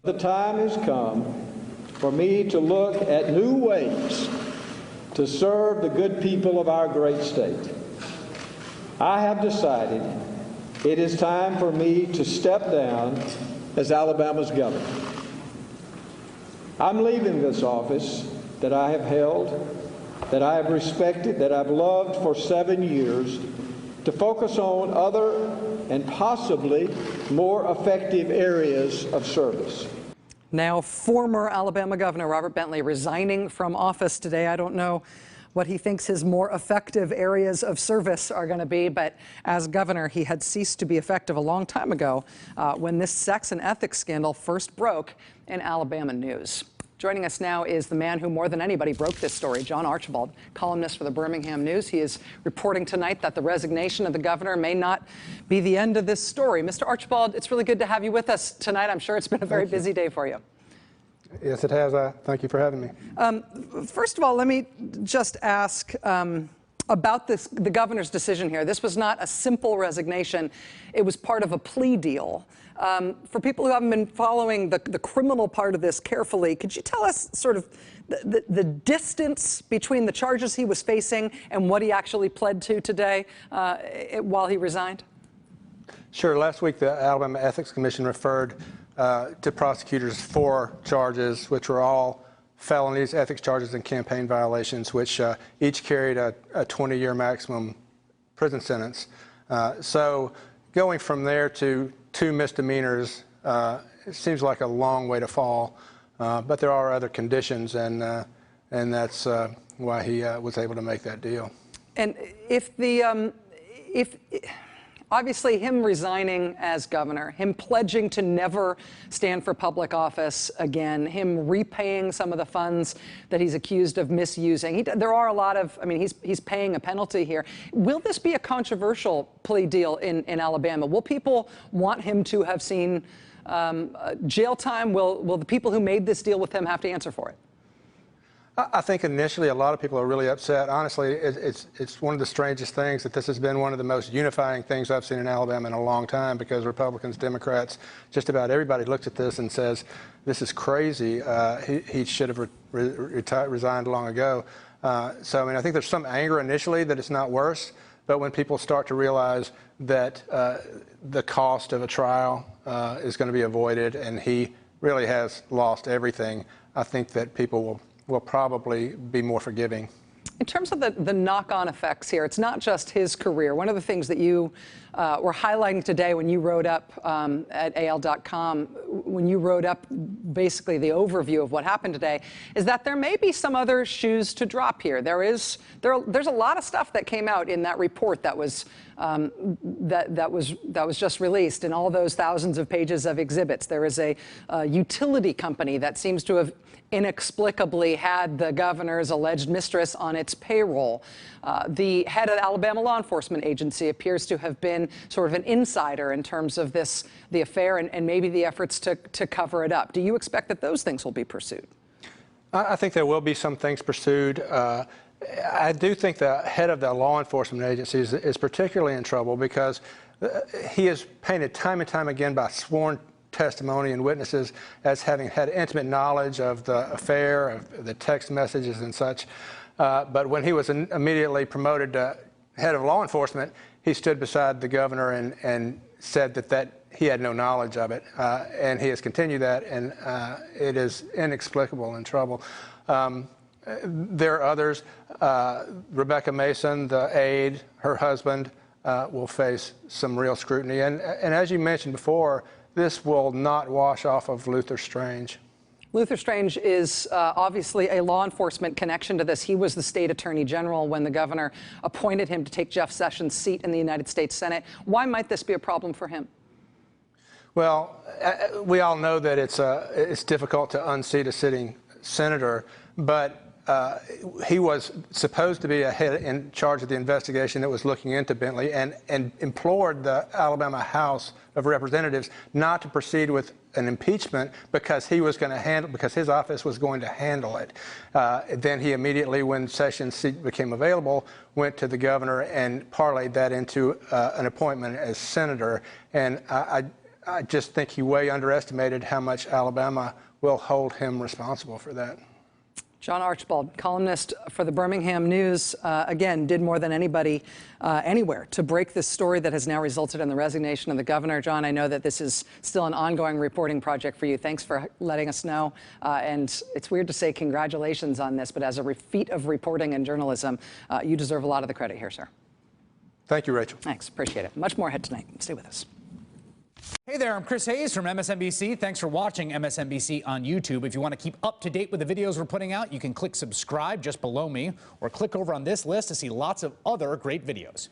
The time has come for me to look at new ways to serve the good people of our great state. I have decided it is time for me to step down as Alabama's governor. I'm leaving this office that I have held, that I have respected, that I've loved for 7 years, to focus on other and possibly more effective areas of service. Now, former Alabama Governor Robert Bentley resigning from office today. I don't know what he thinks his more effective areas of service are going to be, but as governor, he had ceased to be effective a long time ago when this sex and ethics scandal first broke in Alabama news. Joining us now is the man who more than anybody broke this story, John Archibald, columnist for the Birmingham News. He is reporting tonight that the resignation of the governor may not be the end of this story. Mr. Archibald, it's really good to have you with us tonight. I'm sure it's been a very busy day for you. Yes, it has. Thank you for having me. First of all, let me just ask about the governor's decision here. This was not a simple resignation. It was part of a plea deal. For people who haven't been following the criminal part of this carefully, could you tell us sort of the distance between the charges he was facing and what he actually pled to today while he resigned? Sure. Last week, the Alabama Ethics Commission referred to prosecutors 4 charges, which were all felonies, ethics charges, and campaign violations, which each carried a 20-year maximum prison sentence. So going from there to 2 misdemeanors, it seems like a long way to fall, but there are other conditions, and that's why he was able to make that deal. And obviously, him resigning as governor, him pledging to never stand for public office again, him repaying some of the funds that he's accused of misusing. There are a lot of, I mean, he's paying a penalty here. Will this be a controversial plea deal in Alabama? Will people want him to have seen jail time? Will the people who made this deal with him have to answer for it? I think initially a lot of people are really upset. Honestly, it's one of the strangest things that this has been one of the most unifying things I've seen in Alabama in a long time, because Republicans, Democrats, just about everybody looks at this and says, this is crazy. He should have resigned long ago. So, I mean, I think there's some anger initially that it's not worse, but when people start to realize that the cost of a trial is going to be avoided and he really has lost everything, I think that people will probably be more forgiving. In terms of the knock-on effects here, it's not just his career. One of the things that you were highlighting today when you wrote up at AL.com, when you wrote up basically the overview of what happened today, is that there may be some other shoes to drop here. There's a lot of stuff that came out in that report that was that was just released, in all those thousands of pages of exhibits. There is a utility company that seems to have inexplicably had the governor's alleged mistress on its payroll. The head of the Alabama Law Enforcement Agency appears to have been sort of an insider in terms of the affair and maybe the efforts to cover it up. Do you expect that those things will be pursued? I think there will be some things pursued. I do think the head of the law enforcement agency is particularly in trouble because he is painted time and time again by sworn testimony and witnesses as having had intimate knowledge of the affair, of the text messages and such. But when he was immediately promoted to head of law enforcement, he stood beside the governor and said that he had no knowledge of it. And he has continued that, and it is inexplicable and trouble. There are others. Rebecca Mason, the aide, her husband, will face some real scrutiny. And as you mentioned before, this will not wash off of Luther Strange. Luther Strange is obviously a law enforcement connection to this. He was the state attorney general when the governor appointed him to take Jeff Sessions' seat in the United States Senate. Why might this be a problem for him? Well, we all know that it's difficult to unseat a sitting senator, but he was supposed to be a head in charge of the investigation that was looking into Bentley, and implored the Alabama House of Representatives not to proceed with an impeachment because he was going to because his office was going to handle it. Then he immediately, when Sessions' seat became available, went to the governor and parlayed that into an appointment as senator. And I just think he way underestimated how much Alabama will hold him responsible for that. John Archibald, columnist for the Birmingham News, again, did more than anybody anywhere to break this story that has now resulted in the resignation of the governor. John, I know that this is still an ongoing reporting project for you. Thanks for letting us know. And it's weird to say congratulations on this, but as a feat of reporting and journalism, you deserve a lot of the credit here, sir. Thank you, Rachel. Thanks. Appreciate it. Much more ahead tonight. Stay with us. Hey there, I'm Chris Hayes from MSNBC. Thanks for watching MSNBC on YouTube. If you want to keep up to date with the videos we're putting out, you can click subscribe just below me or click over on this list to see lots of other great videos.